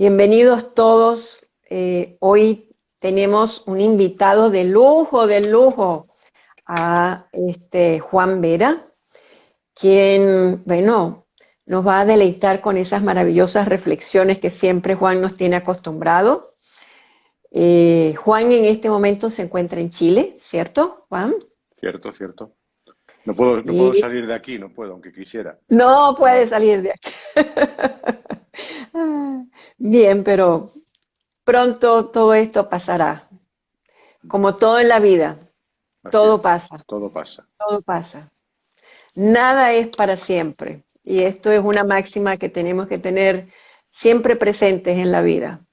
Bienvenidos todos. Hoy tenemos un invitado de lujo, a Juan Vera, quien, bueno, nos va a deleitar con esas maravillosas reflexiones que siempre Juan nos tiene acostumbrado. Juan en este momento se encuentra en Chile, ¿cierto, Juan? Cierto, cierto. No puedo Y salir de aquí, no puedo, aunque quisiera. no puede No, salir de aquí. Bien, pero pronto todo esto pasará. Como todo en la vida, así todo es. pasa, Todo pasa. todo pasa. Nada es para siempre. Y esto es una máxima que tenemos que tener siempre presentes en la vida.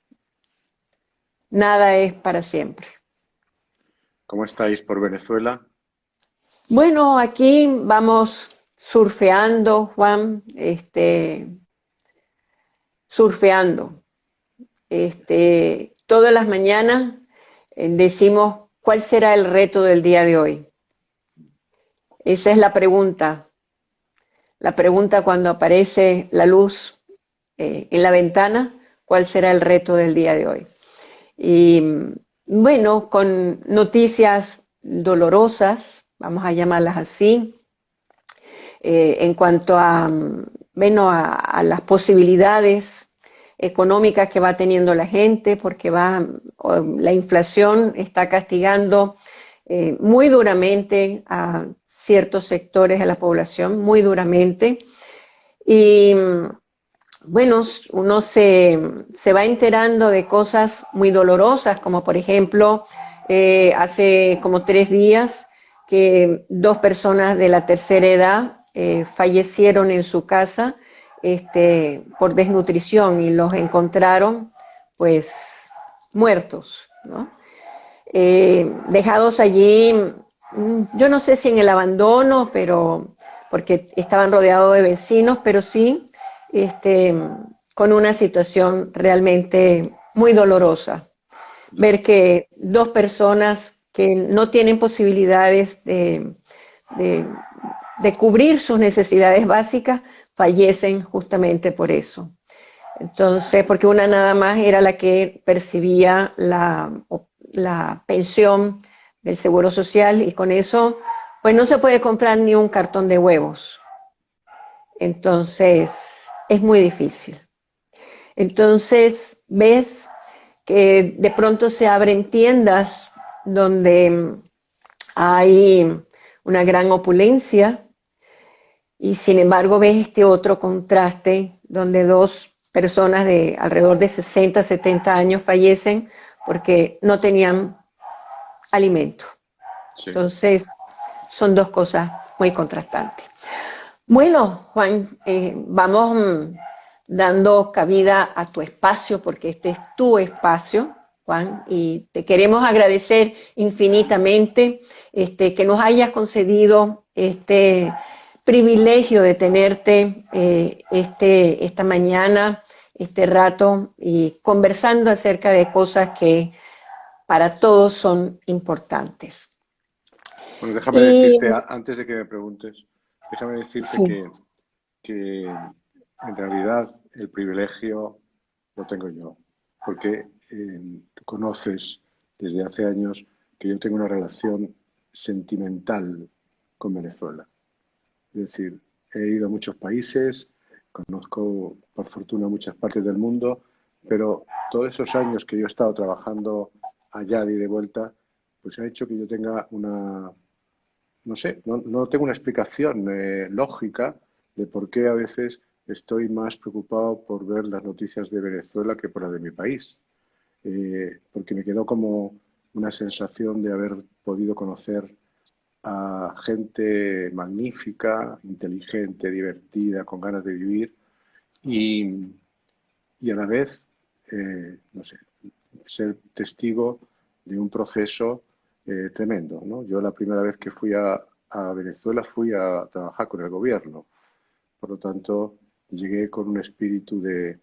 Nada es para siempre. ¿Cómo estáis por Venezuela? Bueno, aquí vamos surfeando, Juan, surfeando. Todas las mañanas decimos cuál será el reto del día de hoy. Esa es la pregunta. La pregunta cuando aparece la luz en la ventana, ¿cuál será el reto del día de hoy? Y bueno, con noticias dolorosas, vamos a llamarlas así, en cuanto a, bueno, a las posibilidades económicas que va teniendo la gente, porque la inflación está castigando muy duramente a ciertos sectores de la población, muy duramente. Y bueno, uno se va enterando de cosas muy dolorosas, como por ejemplo, hace como 3 días que 2 personas de la tercera edad fallecieron en su casa por desnutrición y los encontraron pues muertos, ¿no? Dejados allí, yo no sé si en el abandono, pero porque estaban rodeados de vecinos, pero sí este, con una situación realmente muy dolorosa. Ya. Ver que 2 personas que no tienen posibilidades de, de cubrir sus necesidades básicas fallecen justamente por eso. Entonces, porque una nada más era la que percibía la pensión del Seguro Social y con eso, pues no se puede comprar ni un cartón de huevos. Entonces, es muy difícil. Entonces, ves que de pronto se abren tiendas donde hay una gran opulencia y sin embargo ves este otro contraste donde 2 personas de alrededor de 60, 70 años fallecen porque no tenían alimento. Sí. Entonces, son dos cosas muy contrastantes. Bueno, Juan, vamos dando cabida a tu espacio porque este es tu espacio, Juan, y te queremos agradecer infinitamente que nos hayas concedido este privilegio de tenerte esta mañana, este rato, y conversando acerca de cosas que para todos son importantes. Bueno, déjame Y decirte, antes de que me preguntes, déjame decirte sí, que en realidad el privilegio lo tengo yo, porque tú conoces desde hace años que yo tengo una relación sentimental con Venezuela. Es decir, he ido a muchos países, conozco por fortuna muchas partes del mundo, pero todos esos años que yo he estado trabajando allá y de vuelta, pues ha hecho que yo tenga no sé, no tengo una explicación lógica de por qué a veces estoy más preocupado por ver las noticias de Venezuela que por las de mi país. Porque me quedó como una sensación de haber podido conocer a gente magnífica, inteligente, divertida, con ganas de vivir y, y a la vez, no sé, ser testigo de un proceso tremendo, ¿no? Yo la primera vez que fui a Venezuela fui a trabajar con el gobierno, por lo tanto llegué con un espíritu de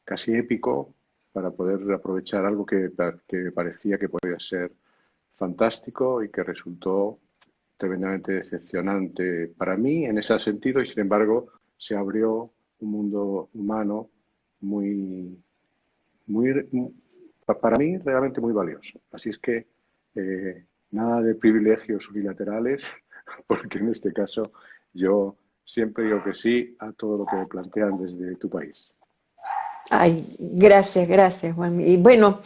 casi épico para poder aprovechar algo que me parecía que podía ser fantástico y que resultó tremendamente decepcionante para mí en ese sentido y sin embargo se abrió un mundo humano muy, para mí realmente muy valioso. Así es que nada de privilegios unilaterales, porque en este caso yo siempre digo que sí a todo lo que me plantean desde tu país. Ay, gracias, gracias, Juan. Y bueno,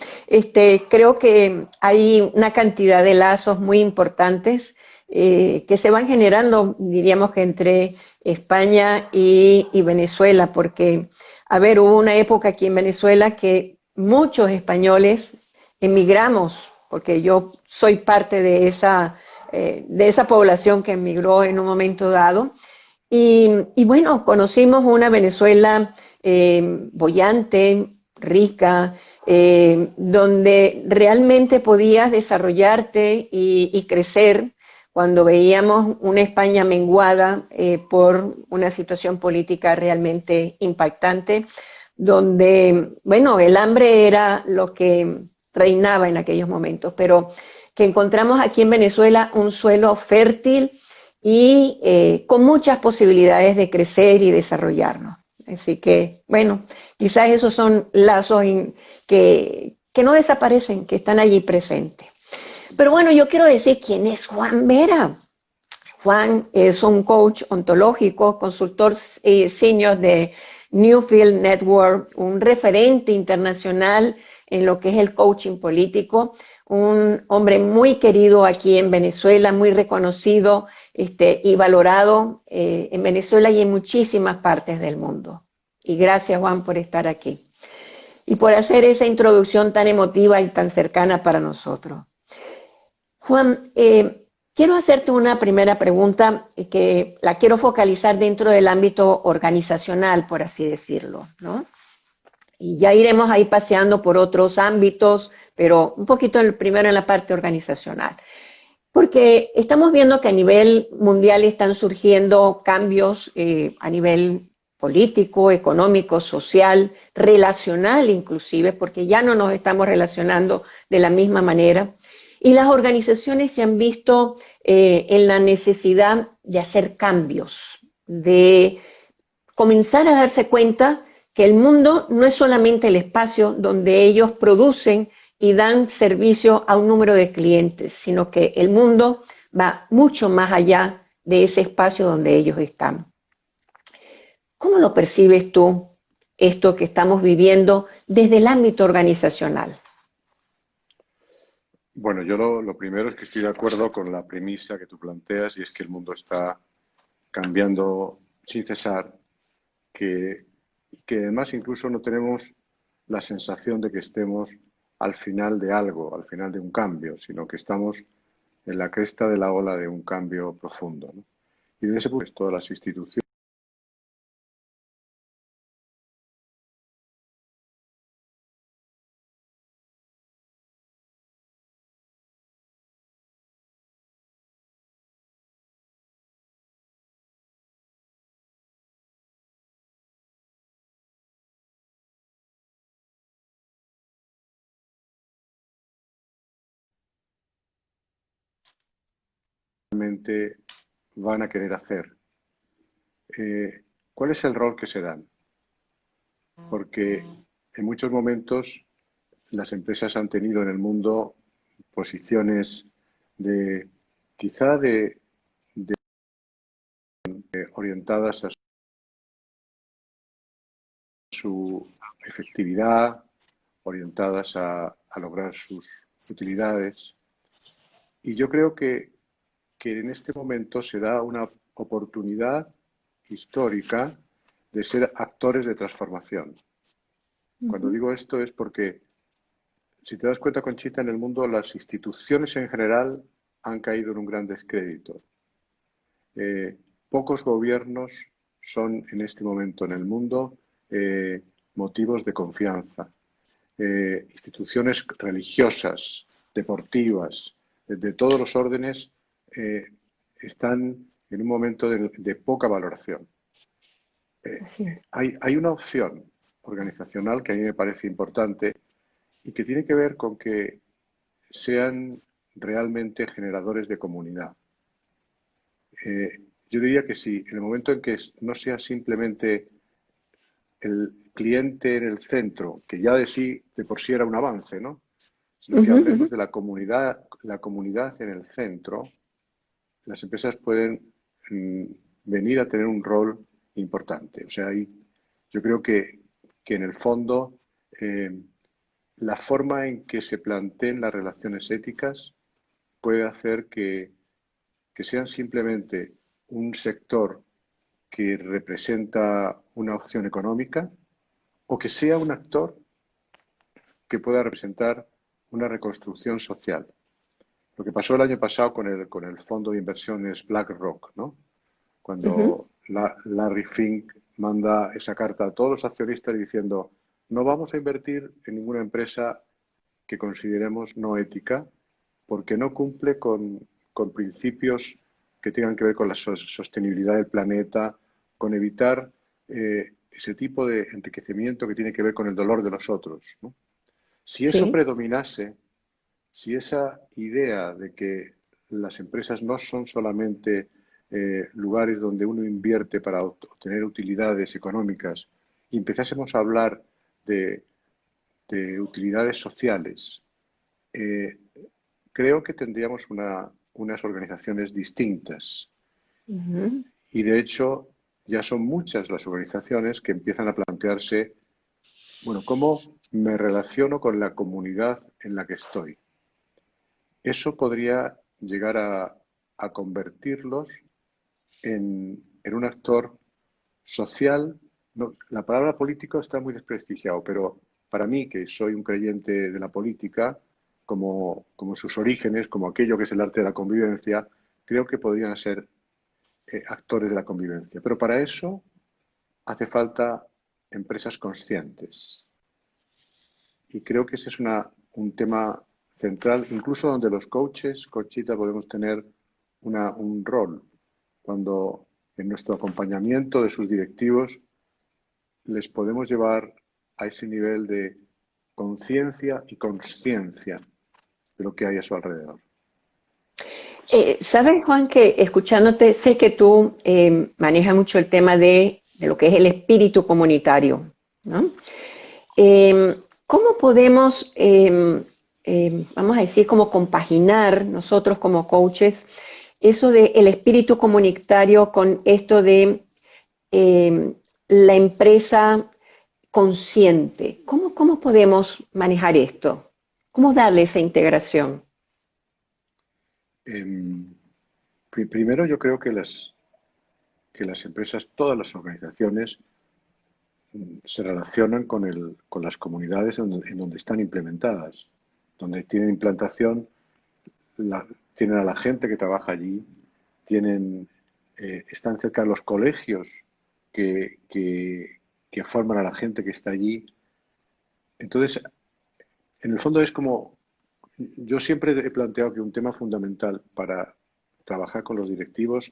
creo que hay una cantidad de lazos muy importantes que se van generando, diríamos que entre España y Venezuela, porque, a ver, hubo una época aquí en Venezuela que muchos españoles emigramos, porque yo soy parte de esa población que emigró en un momento dado, y bueno, conocimos una Venezuela bollante, rica, donde realmente podías desarrollarte y crecer cuando veíamos una España menguada por una situación política realmente impactante, donde, bueno, el hambre era lo que reinaba en aquellos momentos, pero que encontramos aquí en Venezuela un suelo fértil y con muchas posibilidades de crecer y desarrollarnos. Así que, bueno, quizás esos son lazos que no desaparecen, que están allí presentes. Pero bueno, yo quiero decir quién es Juan Vera. Juan es un coach ontológico, consultor senior de Newfield Network, un referente internacional en lo que es el coaching político, un hombre muy querido aquí en Venezuela, muy reconocido y valorado en Venezuela y en muchísimas partes del mundo. Y gracias, Juan, por estar aquí y por hacer esa introducción tan emotiva y tan cercana para nosotros. Juan, quiero hacerte una primera pregunta que la quiero focalizar dentro del ámbito organizacional, por así decirlo, ¿no? Y ya iremos ahí paseando por otros ámbitos, pero un poquito primero en la parte organizacional. Porque estamos viendo que a nivel mundial están surgiendo cambios a nivel político, económico, social, relacional inclusive, porque ya no nos estamos relacionando de la misma manera. Y las organizaciones se han visto en la necesidad de hacer cambios, de comenzar a darse cuenta que el mundo no es solamente el espacio donde ellos producen y dan servicio a un número de clientes, sino que el mundo va mucho más allá de ese espacio donde ellos están. ¿Cómo lo percibes tú, esto que estamos viviendo desde el ámbito organizacional? Bueno, yo lo primero es que estoy de acuerdo con la premisa que tú planteas y es que el mundo está cambiando sin cesar, que, que además incluso no tenemos la sensación de que estemos al final de algo, al final de un cambio, sino que estamos en la cresta de la ola de un cambio profundo, ¿no? Y desde ese punto de vista, todas las instituciones realmente van a querer hacer. ¿Cuál es el rol que se dan? Porque en muchos momentos las empresas han tenido en el mundo posiciones de quizá orientadas a su efectividad, orientadas a lograr sus utilidades. Y yo creo que en este momento se da una oportunidad histórica de ser actores de transformación. Cuando digo esto es porque, si te das cuenta, Conchita, en el mundo las instituciones en general han caído en un gran descrédito. Pocos gobiernos son en este momento en el mundo motivos de confianza. Instituciones religiosas, deportivas, de todos los órdenes, están en un momento de poca valoración. Hay una opción organizacional que a mí me parece importante y que tiene que ver con que sean realmente generadores de comunidad. Yo diría que sí, en el momento en que no sea simplemente cliente en el centro, que ya de por sí era un avance, ¿no? Sino que Ujú, hablemos ujú. de la comunidad en el centro, las empresas pueden mm, venir a tener un rol importante. O sea, yo creo que en el fondo eh, la forma en que se planteen las relaciones éticas puede hacer que sean simplemente un sector que representa una opción económica o que sea un actor que pueda representar una reconstrucción social. Lo que pasó el año pasado con el fondo de inversiones BlackRock, ¿no? Ujú. Cuando Larry Fink manda esa carta a todos los accionistas diciendo no vamos a invertir en ninguna empresa que consideremos no ética porque no cumple con principios que tengan que ver con la sostenibilidad del planeta, con evitar ese tipo de enriquecimiento que tiene que ver con el dolor de los otros, ¿no? Si eso Sí, predominase, si esa idea de que las empresas no son solamente lugares donde uno invierte para obtener utilidades económicas y empezásemos a hablar de, de utilidades sociales, eh, creo que tendríamos unas organizaciones distintas. ujú. Y de hecho, ya son muchas las organizaciones que empiezan a plantearse, bueno, ¿cómo me relaciono con la comunidad en la que estoy? Eso podría llegar a convertirlos en un actor social. La palabra político está muy desprestigiado, pero para mí, que soy un creyente de la política, como sus orígenes, como aquello que es el arte de la convivencia, creo que podrían ser actores de la convivencia. Pero para eso hace falta empresas conscientes. Y creo que ese es un tema central, incluso donde los coaches, Conchita, podemos tener un rol. Cuando en nuestro acompañamiento de sus directivos les podemos llevar a ese nivel de conciencia y consciencia de lo que hay a su alrededor. ¿Sabes, Juan, que escuchándote, sé que tú manejas mucho el tema de lo que es el espíritu comunitario, ¿no? ¿Cómo podemos, vamos a decir, como compaginar nosotros como coaches eso de el espíritu comunitario con esto de eh, la empresa consciente? ¿Cómo podemos manejar esto? ¿Cómo darle esa integración? Em, Primero, yo creo que que las empresas, todas las organizaciones, se relacionan con las comunidades en donde están implementadas, donde tienen implantación, tienen a la gente que trabaja allí, están cerca de los colegios que, que, que forman a la gente que está allí. Entonces, en el fondo es como, yo siempre he planteado que un tema fundamental para trabajar con los directivos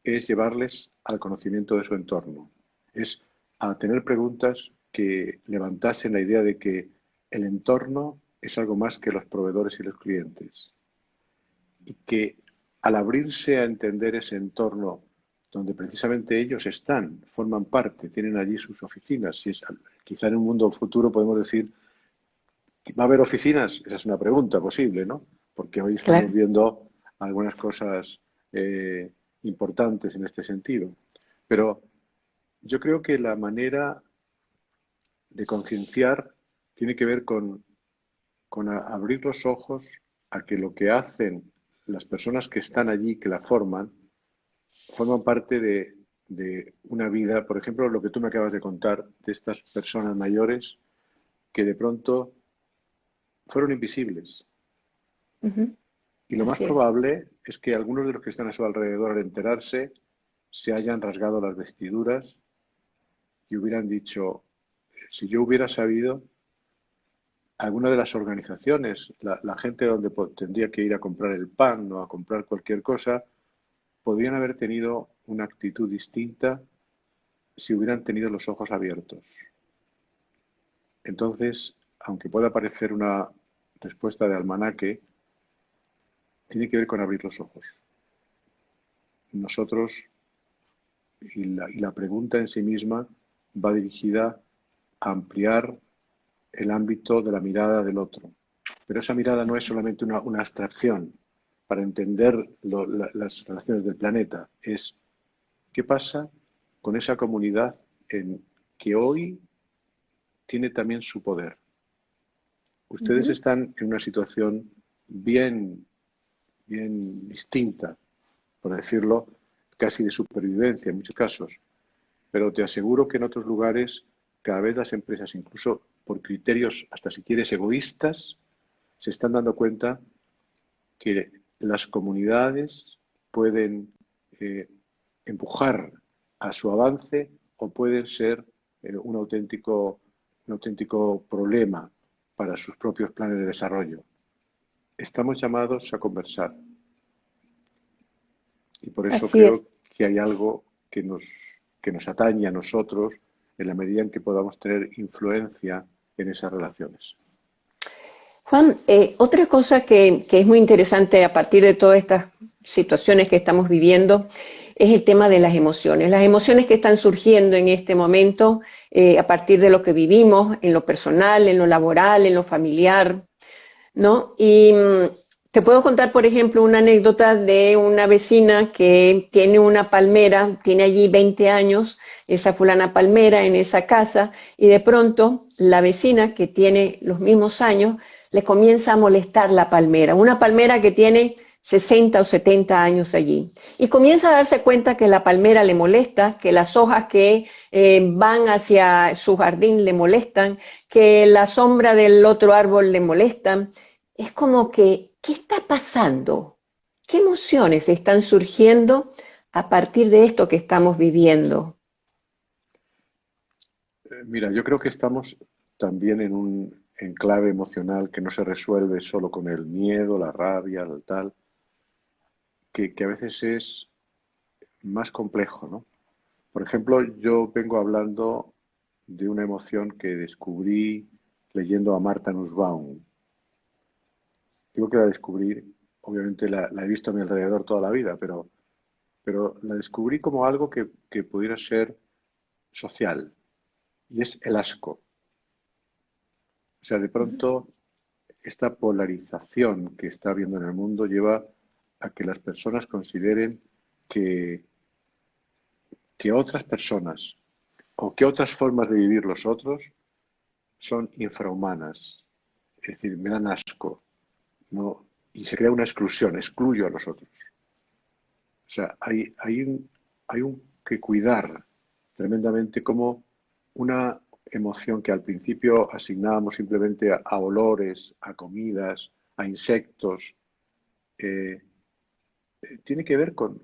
es llevarles al conocimiento de su entorno, es a tener preguntas que levantasen la idea de que el entorno es algo más que los proveedores y los clientes y que al abrirse a entender ese entorno donde precisamente ellos están, forman parte, tienen allí sus oficinas, si es, quizá en un mundo futuro podemos decir, ¿va a haber oficinas? Esa es una pregunta posible, ¿no? Porque hoy estamos Claro. viendo algunas cosas importantes en este sentido. Pero yo creo que la manera de concienciar tiene que ver con abrir los ojos a que lo que hacen las personas que están allí, que la forman parte de una vida. Por ejemplo, lo que tú me acabas de contar de estas personas mayores que de pronto fueron invisibles. Ujú. Y lo más Así es. probable es que algunos de los que están a su alrededor al enterarse se hayan rasgado las vestiduras y hubieran dicho, si yo hubiera sabido, alguna de las organizaciones, la gente donde tendría que ir a comprar el pan o a comprar cualquier cosa, podrían haber tenido una actitud distinta si hubieran tenido los ojos abiertos. Entonces, aunque pueda parecer una respuesta de almanaque, tiene que ver con abrir los ojos. Nosotros, y la pregunta en sí misma va dirigida ampliar el ámbito de la mirada del otro. Pero esa mirada no es solamente una abstracción para entender las relaciones del planeta, es qué pasa con esa comunidad en que hoy tiene también su poder. Ustedes Ujú. están en una situación bien distinta, por decirlo, casi de supervivencia en muchos casos. Pero te aseguro que en otros lugares cada vez las empresas, incluso por criterios hasta si quieres egoístas, se están dando cuenta que las comunidades pueden eh, empujar a su avance o pueden ser un auténtico problema para sus propios planes de desarrollo. Estamos llamados a conversar y por eso Así es. creo que hay algo que nos atañe a nosotros en la medida en que podamos tener influencia en esas relaciones. Juan, otra cosa que es muy interesante a partir de todas estas situaciones que estamos viviendo es el tema de las emociones. Las emociones que están surgiendo en este momento a partir de lo que vivimos en lo personal, en lo laboral, en lo familiar, ¿no? Y te puedo contar, por ejemplo, una anécdota de una vecina que tiene una palmera, tiene allí 20 años, esa fulana palmera en esa casa, y de pronto la vecina que tiene los mismos años le comienza a molestar la palmera, una palmera que tiene 60 o 70 años allí. Y comienza a darse cuenta que la palmera le molesta, que las hojas que van hacia su jardín le molestan, que la sombra del otro árbol le molestan. Es como que, ¿qué está pasando? ¿Qué emociones están surgiendo a partir de esto que estamos viviendo? Mira, yo creo que estamos también en un enclave emocional que no se resuelve solo con el miedo, la rabia, el tal, que a veces es más complejo, ¿no? Por ejemplo, yo vengo hablando de una emoción que descubrí leyendo a Martha Nussbaum. Digo que la descubrí, obviamente la he visto a mi alrededor toda la vida, pero la descubrí como algo que pudiera ser social, y es el asco. O sea, de pronto esta polarización que está habiendo en el mundo lleva a que las personas consideren que, que otras personas o que otras formas de vivir los otros son infrahumanas. Es decir, me dan asco, ¿no? Y se crea una exclusión, excluyo a los otros. O sea, hay un que cuidar tremendamente como una emoción que al principio asignábamos simplemente a olores, a comidas, a insectos, eh, tiene que ver con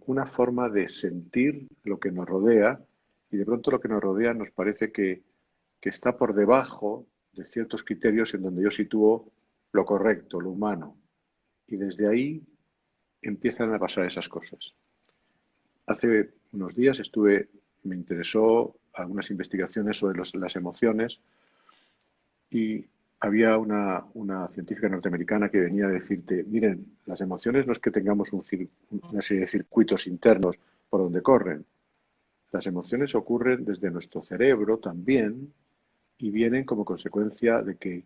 una forma de sentir lo que nos rodea y de pronto lo que nos rodea nos parece que está por debajo de ciertos criterios en donde yo sitúo lo correcto, lo humano. Y desde ahí empiezan a pasar esas cosas. Hace unos días me interesó algunas investigaciones sobre las emociones y había una científica norteamericana que venía a decirte, miren, las emociones no es que tengamos una serie de circuitos internos por donde corren. Las emociones ocurren desde nuestro cerebro también y vienen como consecuencia de que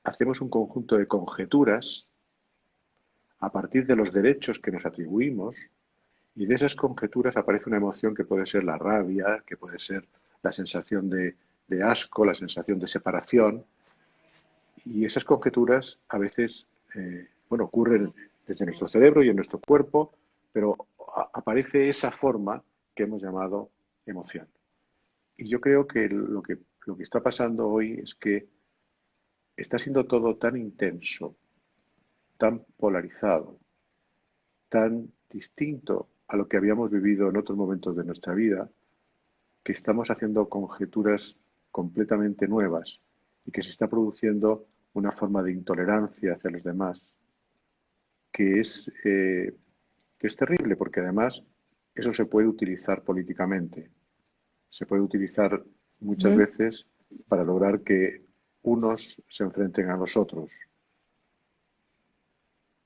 hacemos un conjunto de conjeturas a partir de los derechos que nos atribuimos y de esas conjeturas aparece una emoción que puede ser la rabia, que puede ser la sensación de asco, la sensación de separación. Y esas conjeturas a veces, bueno, ocurren desde nuestro cerebro y en nuestro cuerpo, pero aparece esa forma que hemos llamado emoción. Y yo creo que lo que está pasando hoy es que está siendo todo tan intenso, tan polarizado, tan distinto a lo que habíamos vivido en otros momentos de nuestra vida, que estamos haciendo conjeturas completamente nuevas y que se está produciendo una forma de intolerancia hacia los demás que es, eh, que es terrible porque además eso se puede utilizar políticamente, se puede utilizar muchas Ujú. veces para lograr que unos se enfrenten a los otros.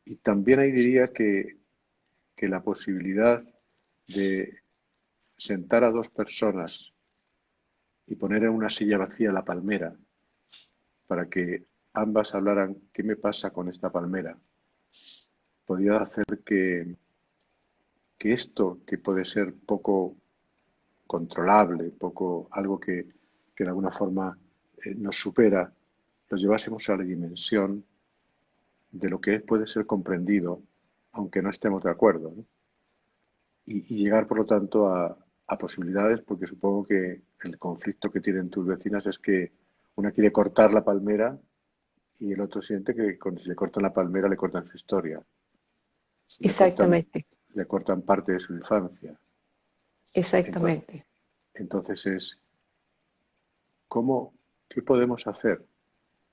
Y también ahí diría que la posibilidad de sentar a dos personas y poner en una silla vacía la palmera para que ambas hablaran qué me pasa con esta palmera, podía hacer que esto, que puede ser poco controlable, poco algo que de alguna forma nos supera, lo llevásemos a la dimensión de lo que puede ser comprendido, aunque no estemos de acuerdo, ¿no? Y llegar, por lo tanto, a posibilidades, porque supongo que el conflicto que tienen tus vecinas es que una quiere cortar la palmera y el otro siente que cuando se le cortan la palmera le cortan su historia, Exactamente, le cortan parte de su infancia. Ento- exactamente. Entonces es, ¿cómo, qué podemos hacer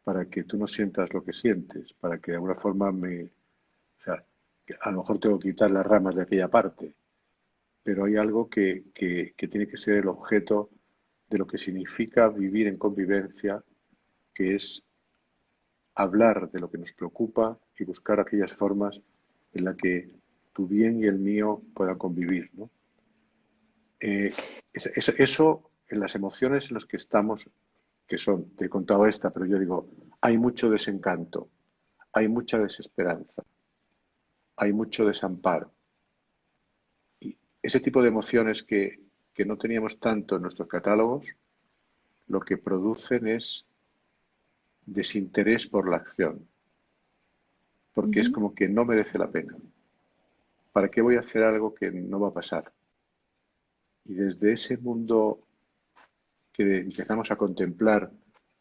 para que tú no sientas lo que sientes? Para que de alguna forma o sea, que a lo mejor tengo que quitar las ramas de aquella parte, pero hay algo que tiene que ser el objeto de lo que significa vivir en convivencia, que es hablar de lo que nos preocupa y buscar aquellas formas en las que tu bien y el mío puedan convivir, ¿no? Eso en las emociones en las que estamos, que son, te he contado esta, pero yo digo, hay mucho desencanto, hay mucha desesperanza, hay mucho desamparo. Y ese tipo de emociones que no teníamos tanto en nuestros catálogos, lo que producen es desinterés por la acción, porque es Ujú. como que no merece la pena. ¿Para qué voy a hacer algo que no va a pasar? Y desde ese mundo que empezamos a contemplar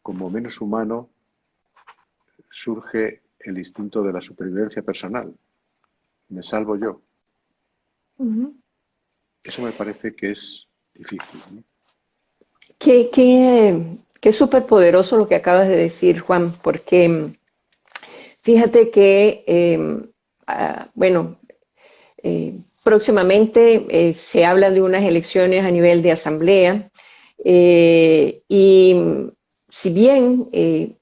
como menos humano, surge el instinto de la supervivencia personal. Me salvo yo. Ujú. Eso me parece que es difícil, ¿no? Qué súper poderoso lo que acabas de decir, Juan, porque fíjate que, bueno, próximamente se habla de unas elecciones a nivel de asamblea y si bien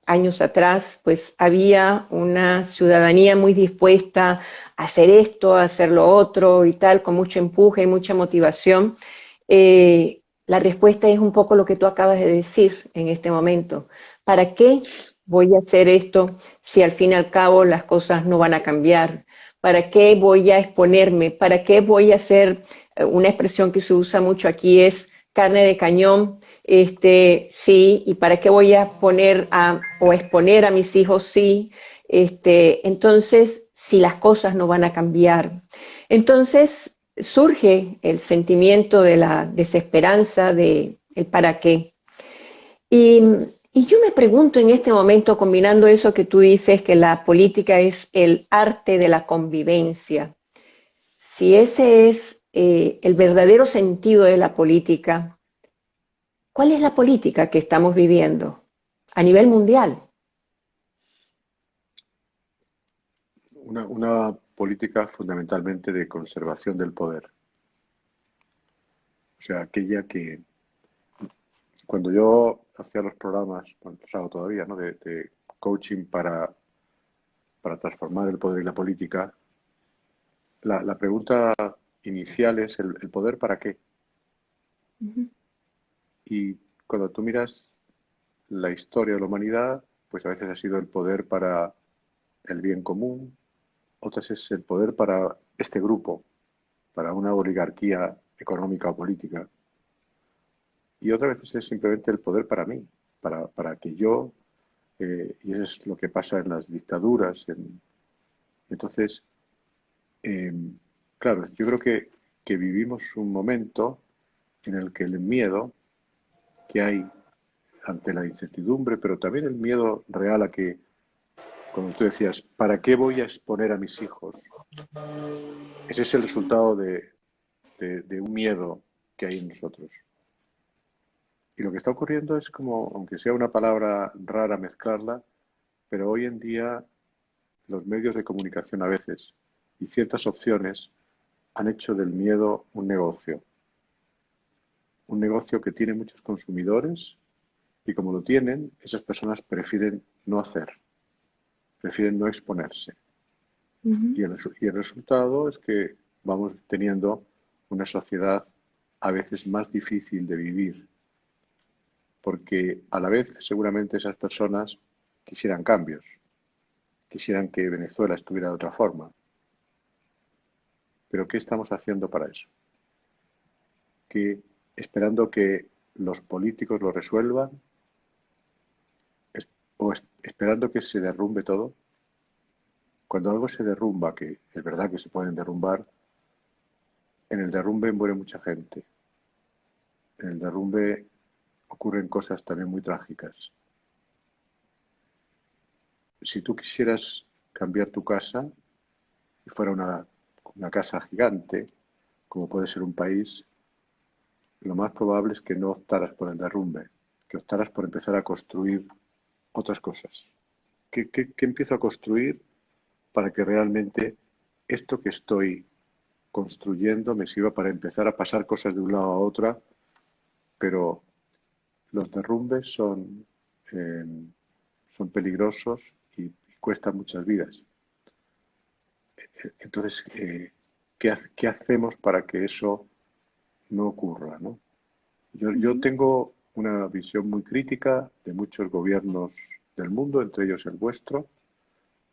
años atrás pues había una ciudadanía muy dispuesta a hacer esto, a hacer lo otro y tal, con mucho empuje y mucha motivación, la respuesta es un poco lo que tú acabas de decir en este momento. ¿Para qué voy a hacer esto si al fin y al cabo las cosas no van a cambiar? ¿Para qué voy a exponerme? ¿Para qué voy a hacer una expresión que se usa mucho aquí es carne de cañón? Sí, ¿y para qué voy a poner o exponer a mis hijos? Sí, entonces, si las cosas no van a cambiar. Entonces surge el sentimiento de la desesperanza, de el para qué. Y, y yo me pregunto en este momento, combinando eso que tú dices, que la política es el arte de la convivencia, si ese es el verdadero sentido de la política, ¿cuál es la política que estamos viviendo a nivel mundial? Una política fundamentalmente de conservación del poder. O sea, aquella que cuando yo hacía los programas, bueno, los hago todavía, ¿no? De coaching para transformar el poder y la política, la pregunta inicial es el poder para qué. Ujú. Y cuando tú miras la historia de la humanidad, pues a veces ha sido el poder para el bien común, otras es el poder para este grupo, para una oligarquía económica o política, y otras veces es simplemente el poder para mí, para que yo, y eso es lo que pasa en las dictaduras. Entonces, eh, claro, yo creo que vivimos un momento en el que el miedo que hay ante la incertidumbre, pero también el miedo real a que, como tú decías, ¿para qué voy a exponer a mis hijos? Ese es el resultado de un miedo que hay en nosotros. Y lo que está ocurriendo es como, aunque sea una palabra rara mezclarla, pero hoy en día los medios de comunicación a veces y ciertas opciones han hecho del miedo un negocio que tiene muchos consumidores y como lo tienen, esas personas prefieren no hacer, prefieren no exponerse. Ujú. Y el resultado es que vamos teniendo una sociedad a veces más difícil de vivir, porque a la vez seguramente esas personas quisieran cambios, quisieran que Venezuela estuviera de otra forma. Pero ¿qué estamos haciendo para eso? ¿Que esperando que los políticos lo resuelvan o esperando que se derrumbe todo? Cuando algo se derrumba, que es verdad que se pueden derrumbar, en el derrumbe muere mucha gente. En el derrumbe ocurren cosas también muy trágicas. Si tú quisieras cambiar tu casa y fuera una casa gigante, como puede ser un país, lo más probable es que no optaras por el derrumbe, que optaras por empezar a construir otras cosas. ¿Qué empiezo a construir para que realmente esto que estoy construyendo me sirva para empezar a pasar cosas de un lado a otro? Pero los derrumbes eh, son peligrosos y cuestan muchas vidas. Entonces, ¿qué hacemos para que eso no ocurra, ¿no? Yo tengo una visión muy crítica de muchos gobiernos del mundo, entre ellos el vuestro,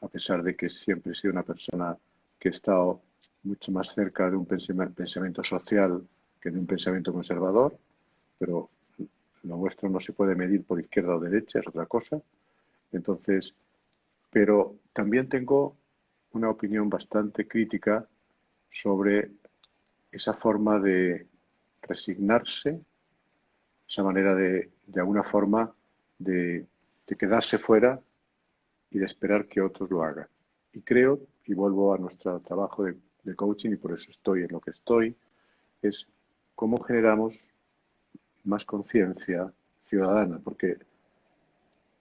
a pesar de que siempre he sido una persona que he estado mucho más cerca de un pensamiento social que de un pensamiento conservador, pero lo vuestro no se puede medir por izquierda o derecha, es otra cosa. Entonces, pero también tengo una opinión bastante crítica sobre esa forma de resignarse, esa manera de alguna forma, de quedarse fuera y de esperar que otros lo hagan. Y creo, y vuelvo a nuestro trabajo de coaching, y por eso estoy en lo que estoy, es cómo generamos más conciencia ciudadana, porque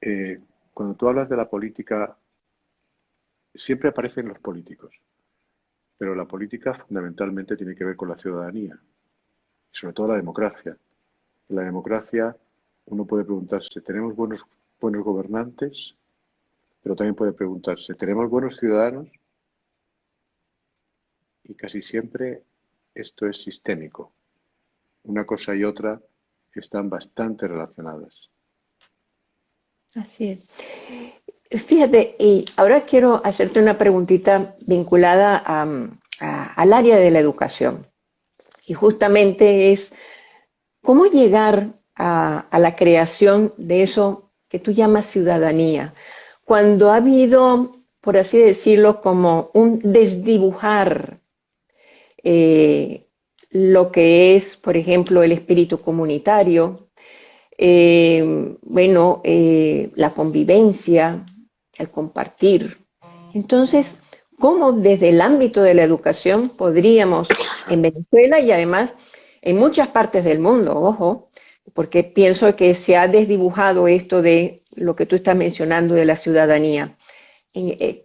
eh, cuando tú hablas de la política, siempre aparecen los políticos, pero la política fundamentalmente tiene que ver con la ciudadanía, y sobre todo la democracia. En la democracia uno puede preguntarse, ¿tenemos buenos gobernantes? Pero también puede preguntarse, ¿tenemos buenos ciudadanos? Y casi siempre esto es sistémico. Una cosa y otra están bastante relacionadas. Así es. Fíjate, y ahora quiero hacerte una preguntita vinculada al área de la educación. Y justamente es, ¿cómo llegar a la creación de eso que tú llamas ciudadanía? Cuando ha habido, por así decirlo, como un desdibujar eh, lo que es, por ejemplo, el espíritu comunitario, la convivencia, el compartir. Entonces, ¿cómo desde el ámbito de la educación podríamos en Venezuela y además en muchas partes del mundo, ojo, porque pienso que se ha desdibujado esto de lo que tú estás mencionando de la ciudadanía?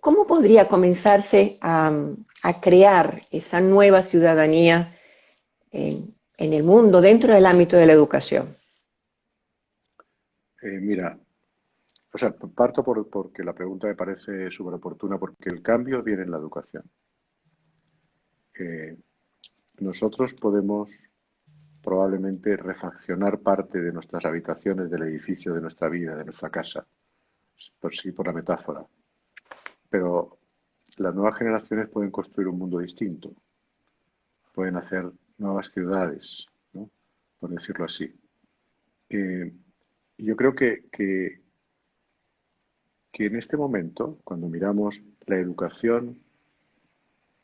¿Cómo podría comenzarse a crear esa nueva ciudadanía en el mundo dentro del ámbito de la educación? Mira, o sea, parto porque la pregunta me parece súper oportuna, porque el cambio viene en la educación. Eh, Nosotros podemos probablemente refaccionar parte de nuestras habitaciones del edificio de nuestra vida, de nuestra casa, por sí, por la metáfora. Pero las nuevas generaciones pueden construir un mundo distinto, pueden hacer nuevas ciudades, ¿no? Por decirlo así. Eh, yo creo que en este momento, cuando miramos la educación,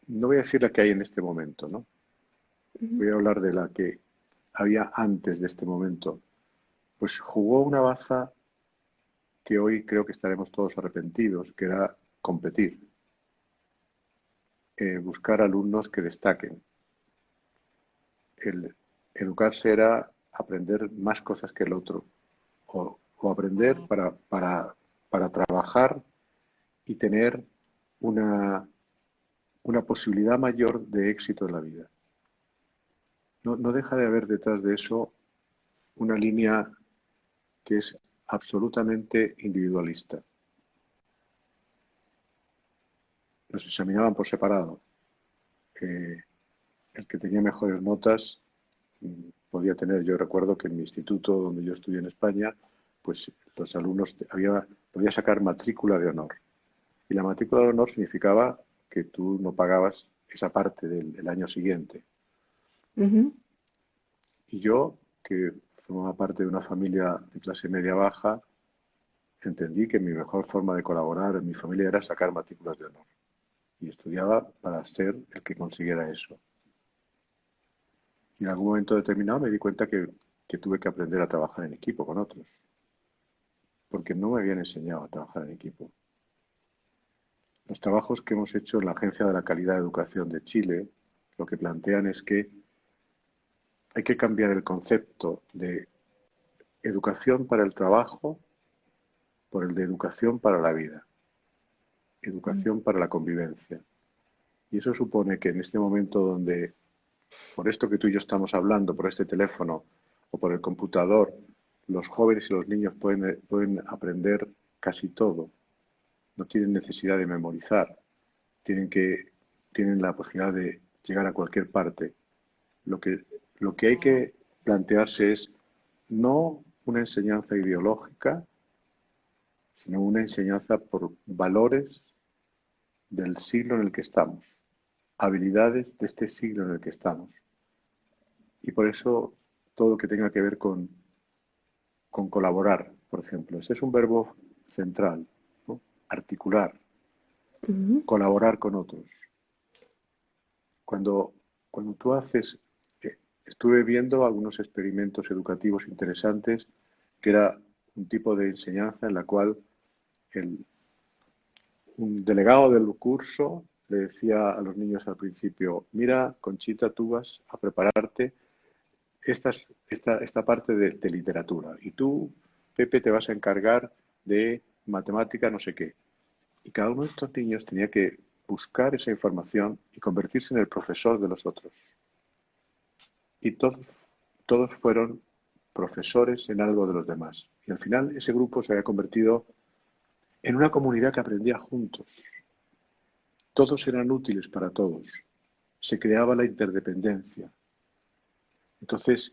no voy a decir la que hay en este momento, ¿no? Voy a hablar de la que había antes de este momento. Pues jugó una baza que hoy creo que estaremos todos arrepentidos, que era competir, buscar alumnos que destaquen. El educarse era aprender más cosas que el otro, o aprender para trabajar y tener una, una posibilidad mayor de éxito en la vida. No deja de haber detrás de eso una línea que es absolutamente individualista. Nos examinaban por separado. El que tenía mejores notas podía tener. Yo recuerdo que en mi instituto, donde yo estudié en España, pues los alumnos podía sacar matrícula de honor. Y la matrícula de honor significaba que tú no pagabas esa parte del año siguiente. Ujú. Y yo, que formaba parte de una familia de clase media-baja, entendí que mi mejor forma de colaborar en mi familia era sacar matrículas de honor. Y estudiaba para ser el que consiguiera eso. Y en algún momento determinado me di cuenta que tuve que aprender a trabajar en equipo con otros, porque no me habían enseñado a trabajar en equipo. Los trabajos que hemos hecho en la Agencia de la Calidad de Educación de Chile lo que plantean es que hay que cambiar el concepto de educación para el trabajo por el de educación para la vida, educación para la convivencia. Y eso supone que en este momento donde, por esto que tú y yo estamos hablando, por este teléfono o por el computador, los jóvenes y los niños pueden aprender casi todo, no tienen necesidad de memorizar, tienen la posibilidad de llegar a cualquier parte. Lo que hay que plantearse es no una enseñanza ideológica, sino una enseñanza por valores del siglo en el que estamos, habilidades de este siglo en el que estamos. Y por eso todo lo que tenga que ver con colaborar, por ejemplo, ese es un verbo central, ¿no? Articular, Ujú. colaborar con otros. Cuando tú haces, estuve viendo algunos experimentos educativos interesantes, que era un tipo de enseñanza en la cual un delegado del curso le decía a los niños al principio: mira, Conchita, tú vas a prepararte esta parte de literatura y tú, Pepe, te vas a encargar de matemática no sé qué. Y cada uno de estos niños tenía que buscar esa información y convertirse en el profesor de los otros. Y todos fueron profesores en algo de los demás. Y al final ese grupo se había convertido en una comunidad que aprendía juntos. Todos eran útiles para todos. Se creaba la interdependencia. Entonces,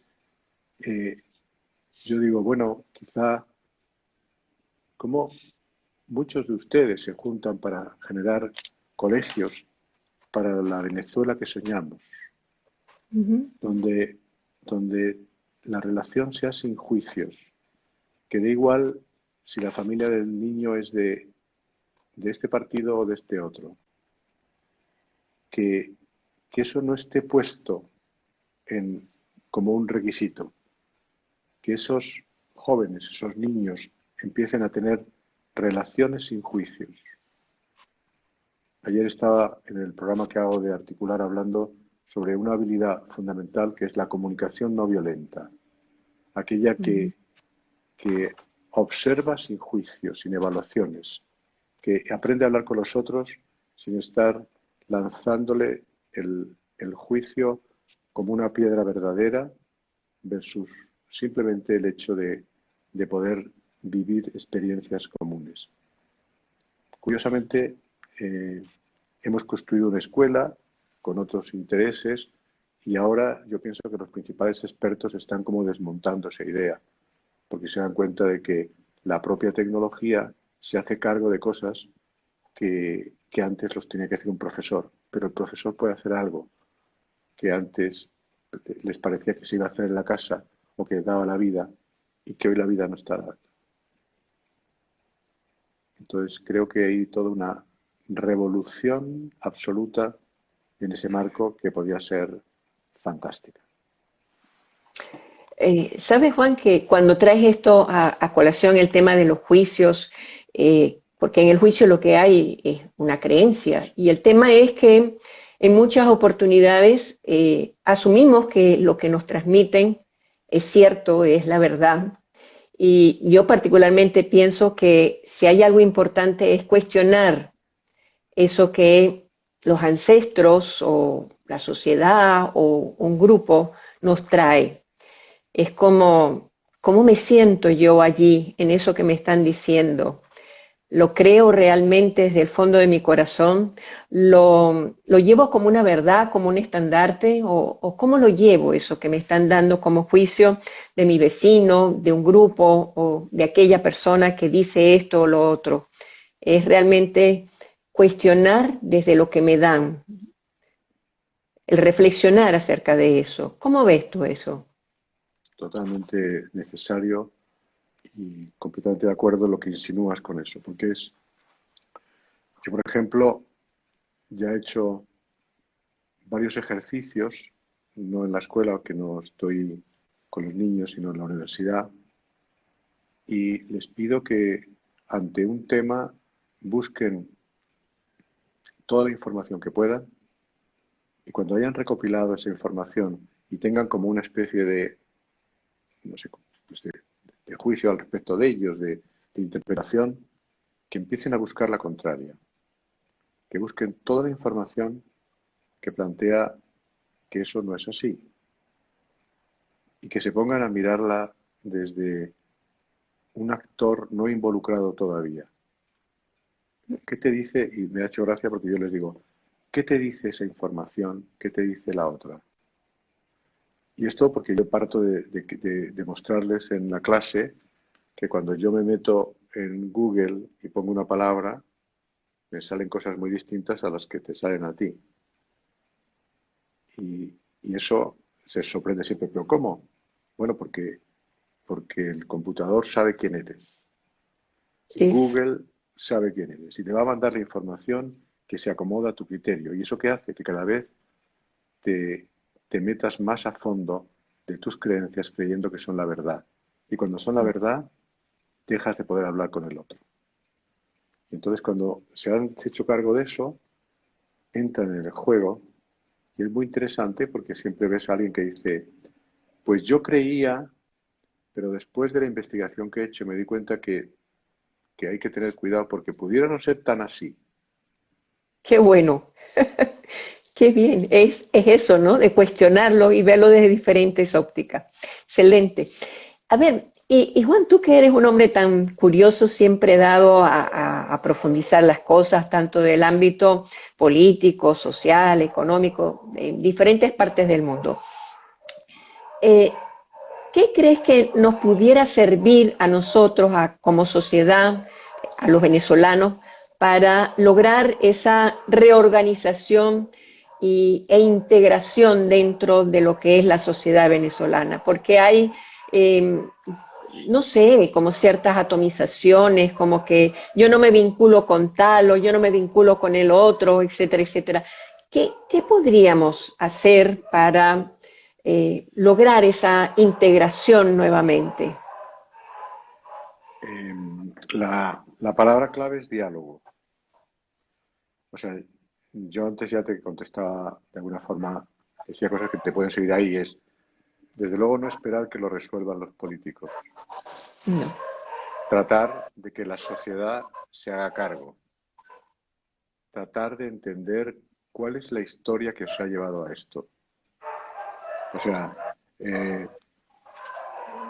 yo digo, bueno, quizá como muchos de ustedes se juntan para generar colegios para la Venezuela que soñamos, Ujú. donde, donde la relación sea sin juicios, que da igual si la familia del niño es de este partido o de este otro, que, que eso no esté puesto como un requisito, que esos jóvenes, esos niños empiecen a tener relaciones sin juicios. Ayer estaba en el programa que hago de Articular hablando sobre una habilidad fundamental que es la comunicación no violenta, aquella Ujú. que observa sin juicios, sin evaluaciones, que aprende a hablar con los otros sin estar lanzándole el juicio como una piedra verdadera versus simplemente el hecho de poder vivir experiencias comunes. Curiosamente, hemos construido una escuela con otros intereses y ahora yo pienso que los principales expertos están como desmontando esa idea, porque se dan cuenta de que la propia tecnología se hace cargo de cosas que antes los tenía que hacer un profesor, pero el profesor puede hacer algo que antes les parecía que se iba a hacer en la casa o que daba la vida y que hoy la vida no está dando. Entonces creo que hay toda una revolución absoluta en ese marco que podía ser fantástica. ¿Sabes, Juan, que cuando traes esto a colación, el tema de los juicios, porque en el juicio lo que hay es una creencia, y el tema es que en muchas oportunidades asumimos que lo que nos transmiten es cierto, es la verdad, y yo particularmente pienso que si hay algo importante es cuestionar eso que los ancestros o la sociedad o un grupo nos trae. Es como, ¿cómo me siento yo allí en eso que me están diciendo? lo creo realmente desde el fondo de mi corazón, lo llevo como una verdad, como un estandarte, o cómo lo llevo eso que me están dando como juicio de mi vecino, de un grupo o de aquella persona que dice esto o lo otro. Es realmente cuestionar desde lo que me dan, el reflexionar acerca de eso. ¿Cómo ves tú eso? Totalmente necesario y completamente de acuerdo en lo que insinúas con eso, porque es, yo por ejemplo, ya he hecho varios ejercicios, no en la escuela, que no estoy con los niños, sino en la universidad, y les pido que ante un tema busquen toda la información que puedan y cuando hayan recopilado esa información y tengan como una especie de, no sé, pues de juicio al respecto de ellos, de interpretación, que empiecen a buscar la contraria, que busquen toda la información que plantea que eso no es así y que se pongan a mirarla desde un actor no involucrado todavía. ¿Qué te dice? Y me ha hecho gracia porque yo les digo, ¿qué te dice esa información? ¿Qué te dice la otra? Y esto porque yo parto de mostrarles en la clase que cuando yo me meto en Google y pongo una palabra, me salen cosas muy distintas a las que te salen a ti. Y eso se sorprende siempre. ¿Pero cómo? Bueno, porque el computador sabe quién eres. Sí, Google sabe quién eres y te va a mandar la información que se acomoda a tu criterio. ¿Y eso qué hace? Que cada vez te, te metas más a fondo de tus creencias creyendo que son la verdad. Y cuando son la verdad, dejas de poder hablar con el otro. Y entonces cuando se han hecho cargo de eso, entran en el juego y es muy interesante porque siempre ves a alguien que dice, pues yo creía, pero después de la investigación que he hecho me di cuenta que hay que tener cuidado porque pudiera no ser tan así. qué bueno, qué bien. Es eso, ¿no? De cuestionarlo y verlo desde diferentes ópticas. Excelente. A ver, y Juan, tú que eres un hombre tan curioso, siempre dado a profundizar las cosas, tanto del ámbito político, social, económico, en diferentes partes del mundo. Eh, ¿Qué crees que nos pudiera servir a nosotros como sociedad, a los venezolanos, para lograr esa reorganización e integración dentro de lo que es la sociedad venezolana? Porque hay, eh, no sé, como ciertas atomizaciones, como que yo no me vinculo con tal o yo no me vinculo con el otro, etcétera, etcétera. ¿Qué podríamos hacer para lograr esa integración nuevamente? Eh, la palabra clave es diálogo. O sea, yo antes ya te contestaba de alguna forma, decía cosas que te pueden seguir ahí, es desde luego no esperar que lo resuelvan los políticos. No. Tratar de que la sociedad se haga cargo. Tratar de entender cuál es la historia que os ha llevado a esto. O sea, eh,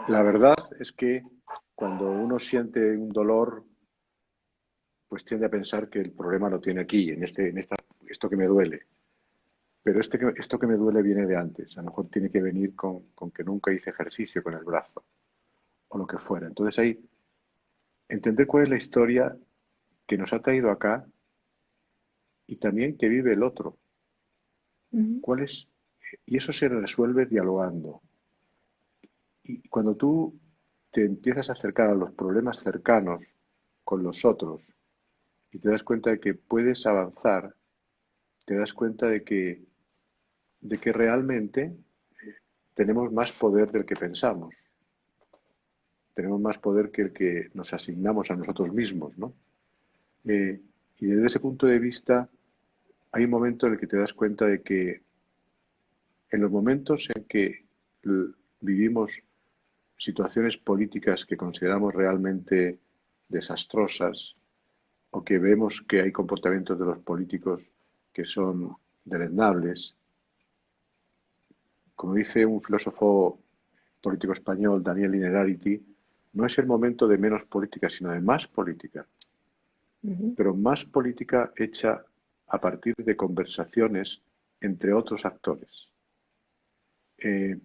la verdad es que cuando uno siente un dolor, pues tiende a pensar que el problema lo tiene aquí, esto que me duele. Pero esto que me duele viene de antes. A lo mejor tiene que venir con que nunca hice ejercicio con el brazo o lo que fuera. Entonces ahí, entender cuál es la historia que nos ha traído acá y también que vive el otro. Ujú. ¿Cuál es? Y eso se resuelve dialogando. Y cuando tú te empiezas a acercar a los problemas cercanos con los otros y te das cuenta de que puedes avanzar, te das cuenta de que realmente tenemos más poder del que pensamos. Tenemos más poder que el que nos asignamos a nosotros mismos, ¿no? Eh, y desde ese punto de vista, hay un momento en el que te das cuenta de que en los momentos en que vivimos situaciones políticas que consideramos realmente desastrosas o que vemos que hay comportamientos de los políticos que son deleznables, como dice un filósofo político español, Daniel Innerarity, no es el momento de menos política, sino de más política. Ujú, pero más política hecha a partir de conversaciones entre otros actores. Eh,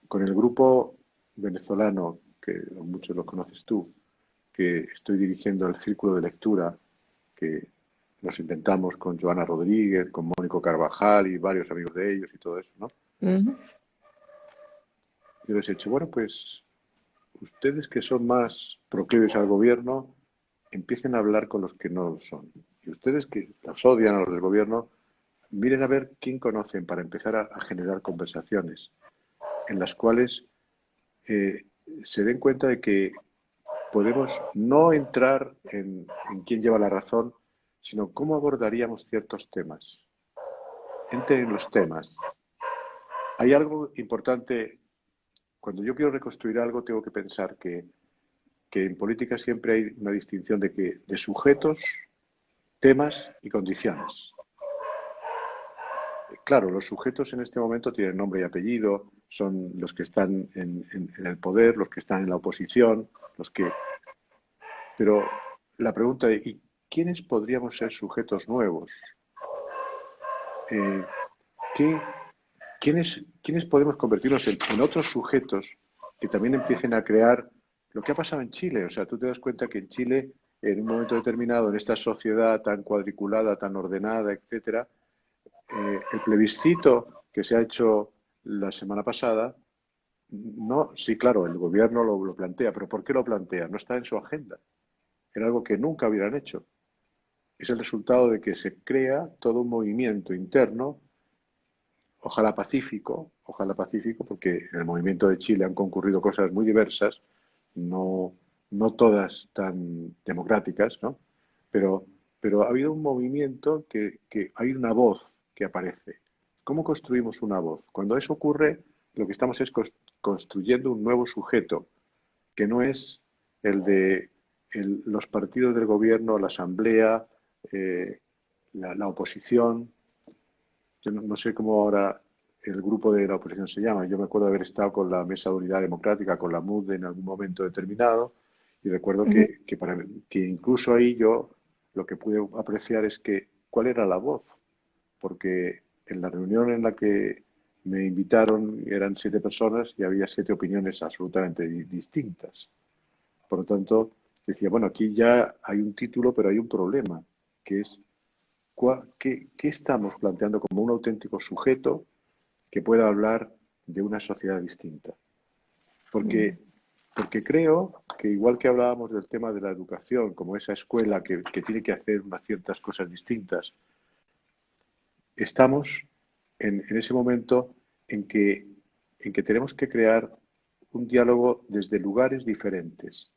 con el grupo venezolano, que muchos lo conoces tú, que estoy dirigiendo el círculo de lectura, que nos inventamos con Joana Rodríguez, con Mónico Carvajal y varios amigos de ellos y todo eso, ¿no? ujú, Yo les he dicho, bueno, pues ustedes que son más proclives al gobierno, empiecen a hablar con los que no lo son. Y ustedes que los odian a los del gobierno, miren a ver quién conocen para empezar a generar conversaciones en las cuales eh, se den cuenta de que podemos no entrar en quién lleva la razón, sino cómo abordaríamos ciertos temas. Entre los temas. Hay algo importante, cuando yo quiero reconstruir algo, tengo que pensar que en política siempre hay una distinción de sujetos, temas y condiciones. Claro, los sujetos en este momento tienen nombre y apellido, son los que están en el poder, los que están en la oposición, los que... Pero la pregunta de ¿y quiénes podríamos ser sujetos nuevos? Eh, ¿qué, quiénes podemos convertirnos en otros sujetos que también empiecen a crear lo que ha pasado en Chile? O sea, tú te das cuenta que en Chile, en un momento determinado, en esta sociedad tan cuadriculada, tan ordenada, etcétera, el plebiscito que se ha hecho la semana pasada, no, sí, claro, el gobierno lo plantea, pero ¿por qué lo plantea? No está en su agenda. Era algo que nunca hubieran hecho. Es el resultado de que se crea todo un movimiento interno, ojalá pacífico, porque en el movimiento de Chile han concurrido cosas muy diversas, no, no todas tan democráticas, ¿no? Pero, pero ha habido un movimiento que hay una voz que aparece. ¿Cómo construimos una voz? Cuando eso ocurre, lo que estamos es construyendo un nuevo sujeto, que no es el de los partidos del gobierno, la asamblea, eh, la oposición. Yo no sé cómo ahora el grupo de la oposición se llama. Yo me acuerdo de haber estado con la Mesa de Unidad Democrática, con la MUD en algún momento determinado, y recuerdo ujú. que incluso ahí yo lo que pude apreciar es que cuál era la voz, porque en la reunión en la que me invitaron eran 7 personas y había 7 opiniones absolutamente distintas. Por lo tanto, decía, bueno, aquí ya hay un título, pero hay un problema, que es ¿qué estamos planteando como un auténtico sujeto que pueda hablar de una sociedad distinta? Mm. Porque, porque creo que igual que hablábamos del tema de la educación, como esa escuela que tiene que hacer unas ciertas cosas distintas, estamos en ese momento en que tenemos que crear un diálogo desde lugares diferentes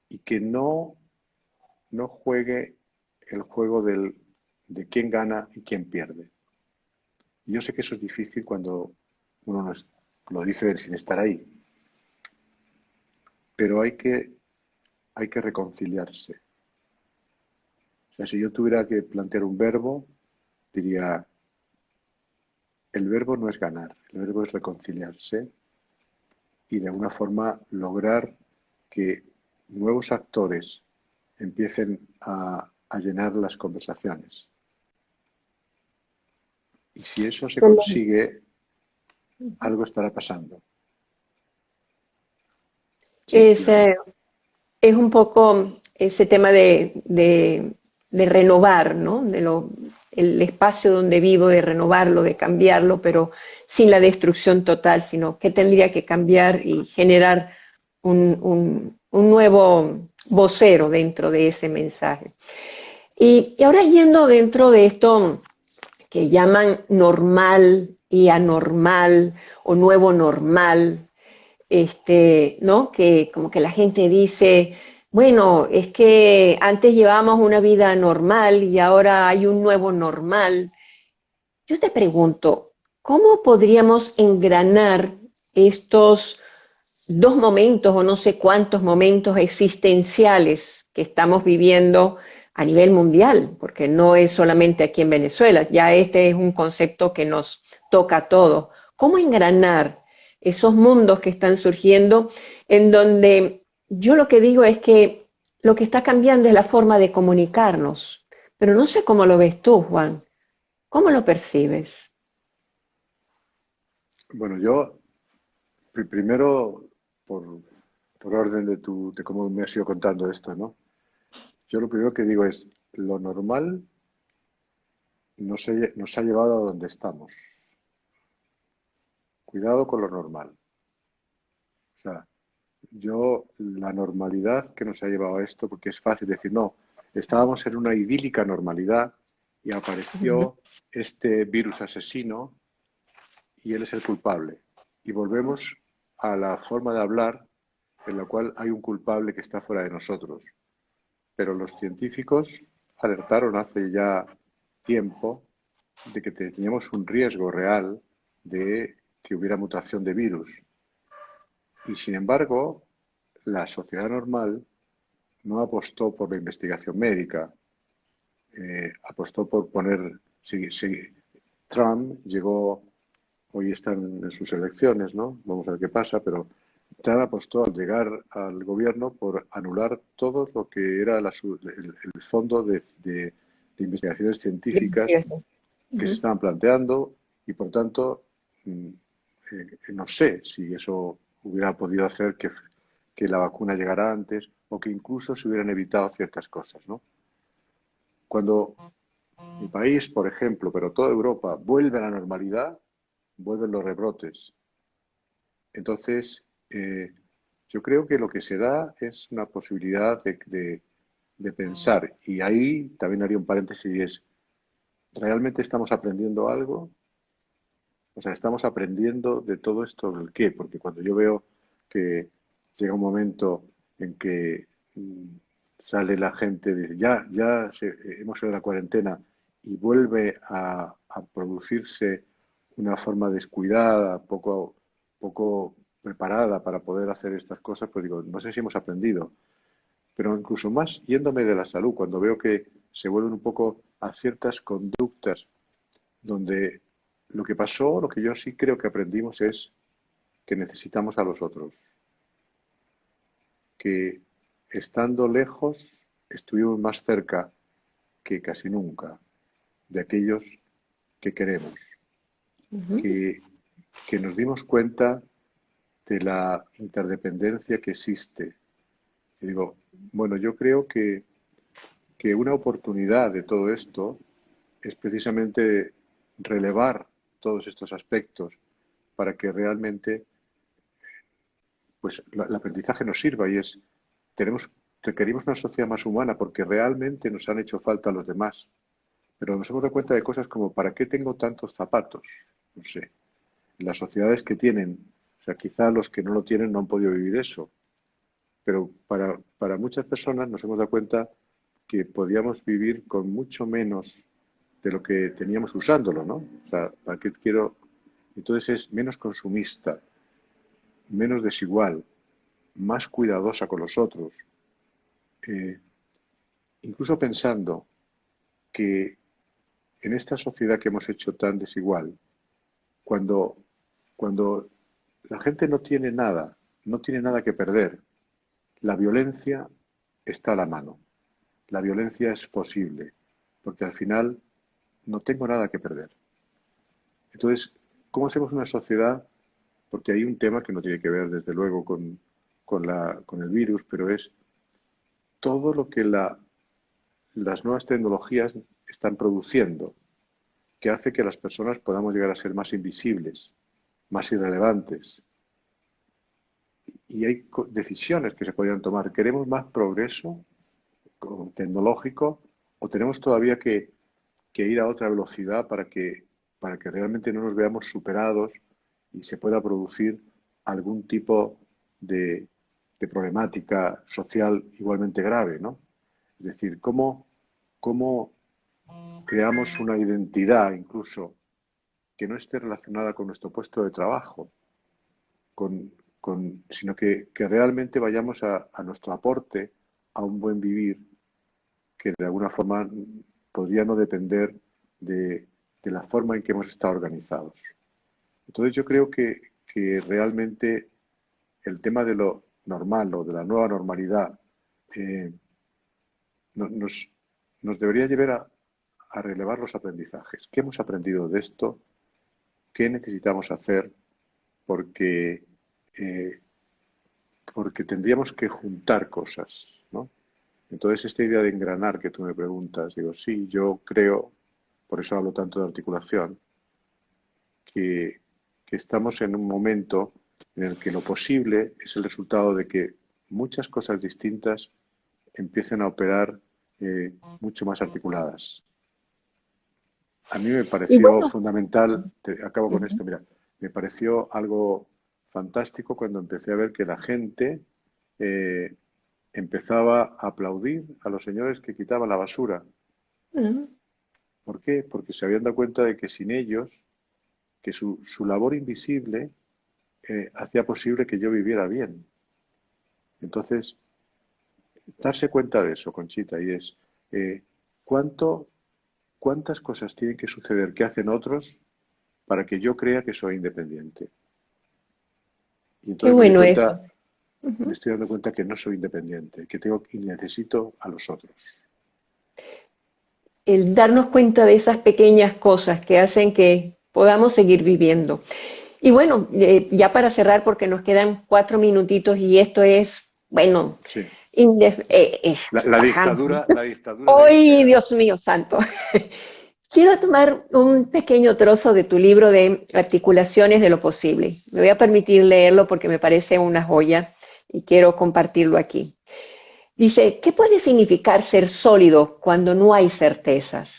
y que no juegue el juego de quién gana y quién pierde. Yo sé que eso es difícil cuando uno lo dice sin estar ahí, pero hay que reconciliarse. O sea, si yo tuviera que plantear un verbo, diría, el verbo no es ganar, el verbo es reconciliarse y de alguna forma lograr que nuevos actores empiecen a llenar las conversaciones. Y si eso se Excelente. consigue, Ujú. algo estará pasando. Sí, Es, dígame. es un poco ese tema de renovar, ¿no? El espacio donde vivo, de renovarlo, de cambiarlo, pero sin la destrucción total, sino que tendría que cambiar y generar un nuevo vocero dentro de ese mensaje. Y ahora yendo dentro de esto que llaman normal y anormal o nuevo normal, ¿no? Que como que la gente dice, bueno, es que antes llevábamos una vida normal y ahora hay un nuevo normal. Yo te pregunto, ¿cómo podríamos engranar estos dos momentos o no sé cuántos momentos existenciales que estamos viviendo a nivel mundial? Porque no es solamente aquí en Venezuela, ya este es un concepto que nos toca a todos. ¿Cómo engranar esos mundos que están surgiendo en donde yo lo que digo es que lo que está cambiando es la forma de comunicarnos. Pero no sé cómo lo ves tú, Juan. ¿Cómo lo percibes? Bueno, yo primero, por, por orden de cómo me has ido contando esto, ¿no? Yo lo primero que digo es, lo normal nos ha llevado a donde estamos. Cuidado con lo normal. O sea, la normalidad que nos ha llevado a esto, porque es fácil decir, no, estábamos en una idílica normalidad y Ujú. apareció este virus asesino y él es el culpable. Y volvemos a la forma de hablar en la cual hay un culpable que está fuera de nosotros. Pero los científicos alertaron hace ya tiempo de que teníamos un riesgo real de que hubiera mutación de virus. Y sin embargo, la sociedad normal no apostó por la investigación médica, apostó por poner, si Trump llegó, hoy están en sus elecciones, ¿no? Vamos a ver qué pasa, pero Trump apostó al llegar al gobierno por anular todo lo que era el fondo de investigaciones De científicas investigación. que se Ujú. estaban planteando y por tanto mm, no sé si eso hubiera podido hacer que la vacuna llegara antes o que incluso se hubieran evitado ciertas cosas, ¿no? Cuando mi país, por ejemplo, pero toda Europa vuelve a la normalidad, vuelven los rebrotes. Entonces, yo creo que lo que se da es una posibilidad de pensar, y ahí también haría un paréntesis, y es, ¿realmente estamos aprendiendo algo? O sea, estamos aprendiendo de todo esto del qué, porque cuando yo veo que llega un momento en que sale la gente y dice, hemos ido a la cuarentena y vuelve a producirse una forma descuidada, poco preparada para poder hacer estas cosas, pues digo, no sé si hemos aprendido. Pero incluso más yéndome de la salud, cuando veo que se vuelven un poco a ciertas conductas donde lo que pasó, lo que yo sí creo que aprendimos es que necesitamos a los otros, que estando lejos estuvimos más cerca que casi nunca de aquellos que queremos, Ujú. que, que nos dimos cuenta de la interdependencia que existe. Y digo, bueno, yo creo que una oportunidad de todo esto es precisamente relevar todos estos aspectos para que realmente pues el aprendizaje nos sirva y es, tenemos, requerimos una sociedad más humana porque realmente nos han hecho falta los demás. Pero nos hemos dado cuenta de cosas como, ¿para qué tengo tantos zapatos? No sé. Las sociedades que tienen, o sea, quizá los que no lo tienen no han podido vivir eso, pero para muchas personas nos hemos dado cuenta que podíamos vivir con mucho menos de lo que teníamos usándolo, ¿no? O sea, ¿para qué quiero? Entonces es menos consumista, menos desigual, más cuidadosa con los otros, eh, incluso pensando que en esta sociedad que hemos hecho tan desigual, cuando, cuando la gente no tiene nada, no tiene nada que perder, la violencia está a la mano, la violencia es posible, porque al final no tengo nada que perder. Entonces, ¿cómo hacemos una sociedad? Porque hay un tema que no tiene que ver, desde luego, con el virus, pero es todo lo que las nuevas tecnologías están produciendo, que hace que las personas podamos llegar a ser más invisibles, más irrelevantes. Y hay decisiones que se podrían tomar. ¿Queremos más progreso tecnológico o tenemos todavía que ir a otra velocidad para que realmente no nos veamos superados y se pueda producir algún tipo de, de problemática social igualmente grave, ¿no? Es decir, cómo creamos una identidad incluso que no esté relacionada con nuestro puesto de trabajo, sino que realmente vayamos a nuestro aporte a un buen vivir que de alguna forma podría no depender de la forma en que hemos estado organizados. Entonces yo creo que realmente el tema de lo normal o de la nueva normalidad nos, nos debería llevar a relevar los aprendizajes. ¿Qué hemos aprendido de esto? ¿Qué necesitamos hacer? Porque, eh, porque tendríamos que juntar cosas, ¿no? Entonces, esta idea de engranar que tú me preguntas, digo, sí, yo creo, por eso hablo tanto de articulación, que, que estamos en un momento en el que lo posible es el resultado de que muchas cosas distintas empiecen a operar mucho más articuladas. A mí me Y pareció bueno, fundamental, acabo con ujú, esto, mira, me pareció algo fantástico cuando empecé a ver que la gente eh, empezaba a aplaudir a los señores que quitaban la basura. ujú. ¿Por qué? Porque se habían dado cuenta de que sin ellos, que su labor invisible hacía posible que yo viviera bien. Entonces, darse cuenta de eso, Conchita, y es eh, cuánto, cuántas cosas tienen que suceder que hacen otros para que yo crea que soy independiente. Y Qué entonces bueno eso. me Ujú. estoy dando cuenta que no soy independiente, que tengo y necesito a los otros. El darnos cuenta de esas pequeñas cosas que hacen que podamos seguir viviendo. Y bueno, ya para cerrar, porque nos quedan 4 minutitos y esto es, bueno, Sí. bajamos. La dictadura de las Hoy, ideas. Dios mío santo. Quiero tomar un pequeño trozo de tu libro de Articulaciones de lo Posible. Me voy a permitir leerlo porque me parece una joya y quiero compartirlo aquí. Dice, ¿qué puede significar ser sólido cuando no hay certezas?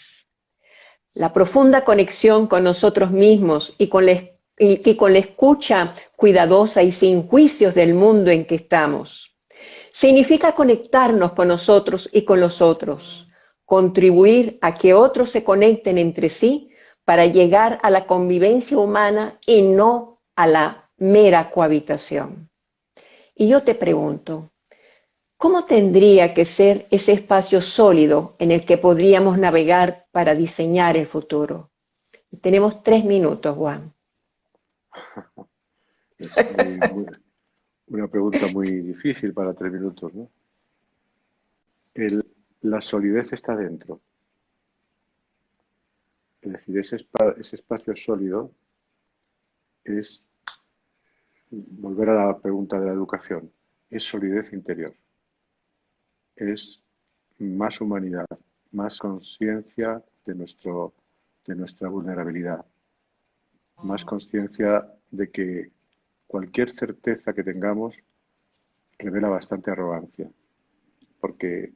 La profunda conexión con nosotros mismos y con la escucha cuidadosa y sin juicios del mundo en que estamos. Significa conectarnos con nosotros y con los otros, contribuir a que otros se conecten entre sí para llegar a la convivencia humana y no a la mera cohabitación. Y yo te pregunto, ¿cómo tendría que ser ese espacio sólido en el que podríamos navegar para diseñar el futuro? Tenemos 3 minutos, Juan. Es una pregunta muy difícil para 3 minutos, ¿no? La solidez está dentro. Es decir, ese espacio sólido es volver a la pregunta de la educación. Es solidez interior. Es más humanidad, más conciencia de nuestra vulnerabilidad, más conciencia de que cualquier certeza que tengamos revela bastante arrogancia, porque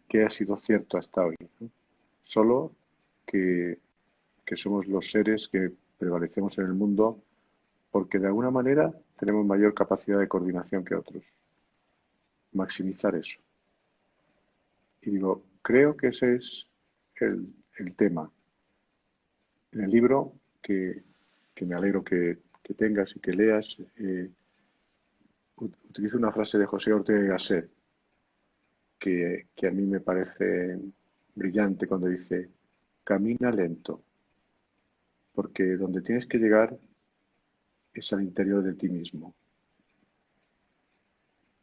¿qué ha sido cierto hasta hoy? ¿No? Solo que, que somos los seres que prevalecemos en el mundo porque de alguna manera tenemos mayor capacidad de coordinación que otros. Maximizar eso. Y digo, creo que ese es el tema. En el libro, que me alegro que tengas y que leas, utilizo una frase de José Ortega y Gasset que a mí me parece brillante cuando dice, camina lento, porque donde tienes que llegar es al interior de ti mismo.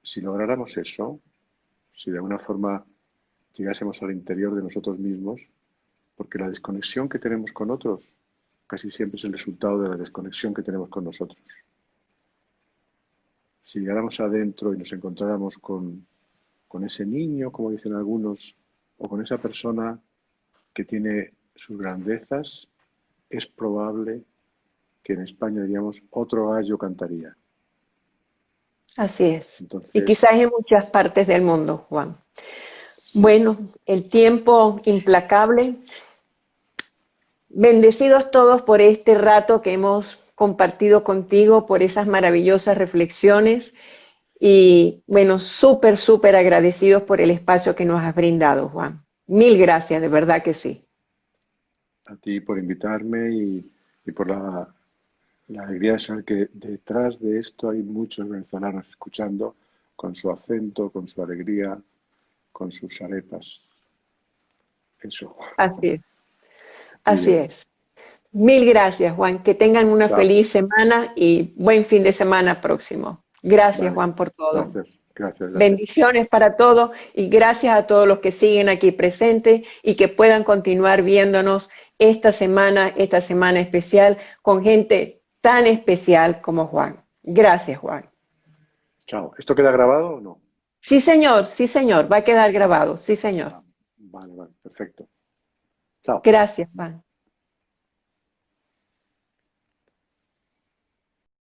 Si lográramos eso, si de alguna forma llegásemos al interior de nosotros mismos, porque la desconexión que tenemos con otros casi siempre es el resultado de la desconexión que tenemos con nosotros. Si llegáramos adentro y nos encontráramos con ese niño, como dicen algunos, o con esa persona que tiene sus grandezas, es probable que en España diríamos otro gallo cantaría. Así es. Y Entonces, quizás en muchas partes del mundo, Juan. sí, Bueno, el tiempo implacable. Bendecidos todos por este rato que hemos compartido contigo, por esas maravillosas reflexiones y bueno, súper, súper agradecidos por el espacio que nos has brindado, Juan. Mil gracias, de verdad que sí. a ti por invitarme y por la alegría de saber que detrás de esto hay muchos venezolanos escuchando con su acento, con su alegría, con sus arepas. Eso. Así es, Muy así bien. es. Mil gracias, Juan. Que tengan una Chao. feliz semana y buen fin de semana próximo. Gracias, Vale. Juan, por todo. Gracias. Gracias, gracias. Bendiciones para todos y gracias a todos los que siguen aquí presentes y que puedan continuar viéndonos esta semana especial con gente tan especial como Juan. Gracias, Juan. Chao. ¿Esto queda grabado o no? Sí, señor, va a quedar grabado, sí, señor. Ah, vale, vale, perfecto. Chao. Gracias, Juan.